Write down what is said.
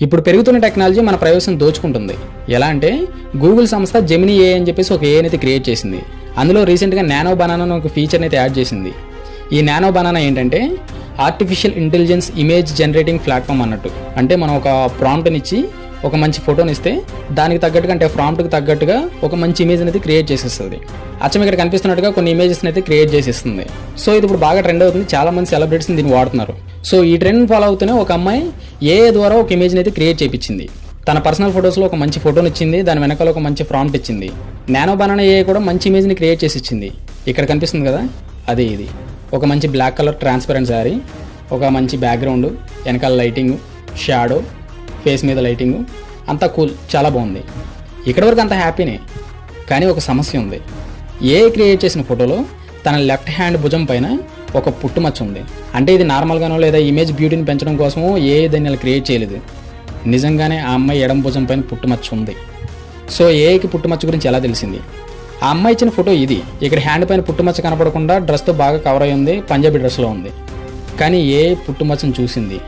ఇప్పుడు పెరుగుతున్న టెక్నాలజీ మన ప్రైవసీని దోచుకుంటుంది. ఎలా అంటే గూగుల్ సంస్థ జెమినీ ఏ అని చెప్పేసి ఒక ఏ అయితే క్రియేట్ చేసింది. అందులో రీసెంట్గా నానో బనానా అని ఒక ఫీచర్ని అయితే యాడ్ చేసింది. ఈ నానో బనానా ఏంటంటే artificial intelligence image generating platform అన్నట్టు. అంటే మనం ఒక ప్రాంప్ట్ని ఇచ్చి ఒక మంచి ఫోటోని ఇస్తే దానికి తగ్గట్టుగా అంటే ప్రాంప్ట్కి తగ్గట్టుగా ఒక మంచి ఇమేజ్ అనేది క్రియేట్ చేసేస్తుంది. అచ్చం ఇక్కడ కనిపిస్తున్నట్టుగా కొన్ని ఇమేజెస్ని అయితే క్రియేట్ చేసేస్తుంది. సో ఇది ఇప్పుడు బాగా ట్రెండ్ అవుతుంది. చాలా మంది సెలబ్రిటీస్ దీన్ని వాడుతున్నారు. సో ఈ ట్రెండ్ ఫాలో అవుతూనే ఒక అమ్మాయి ఏ ద్వారా ఒక ఇమేజ్ని అయితే క్రియేట్ చేయించింది. తన పర్సనల్ ఫొటోస్లో ఒక మంచి ఫోటోని ఇచ్చింది, దాని వెనకాల ఒక మంచి ప్రాంప్ట్ ఇచ్చింది. నానో బనానా ఏ కూడా మంచి ఇమేజ్ని క్రియేట్ చేసి ఇచ్చింది. ఇక్కడ కనిపిస్తుంది కదా, అదే ఇది. ఒక మంచి బ్లాక్ కలర్ ట్రాన్స్పరెంట్ శారీ, ఒక మంచి బ్యాక్గ్రౌండ్, వెనకాల లైటింగ్, షాడో, ఫేస్ మీద లైటింగ్, అంతా కూల్, చాలా బాగుంది. ఇక్కడి వరకు అంత హ్యాపీనే. కానీ ఒక సమస్య ఉంది. ఏ క్రియేట్ చేసిన ఫోటోలో తన లెఫ్ట్ హ్యాండ్ భుజం పైన ఒక పుట్టుమచ్చ ఉంది. అంటే ఇది నార్మల్గానో లేదా ఇమేజ్ బ్యూటీని పెంచడం కోసమో ఏ దాన్ని అలా క్రియేట్ చేయలేదు. నిజంగానే ఆ అమ్మాయి ఎడం భుజం పైన పుట్టుమచ్చ ఉంది. సో ఏకి పుట్టుమచ్చ గురించి ఎలా తెలిసింది? ఆ అమ్మాయి ఇచ్చిన ఫోటో ఇది. ఇక్కడ హ్యాండ్ పైన పుట్టుమచ్చ కనపడకుండా డ్రెస్తో బాగా కవర్ అయి ఉంది, పంజాబీ డ్రెస్లో ఉంది. కానీ ఏ పుట్టుమచ్చను చూసింది.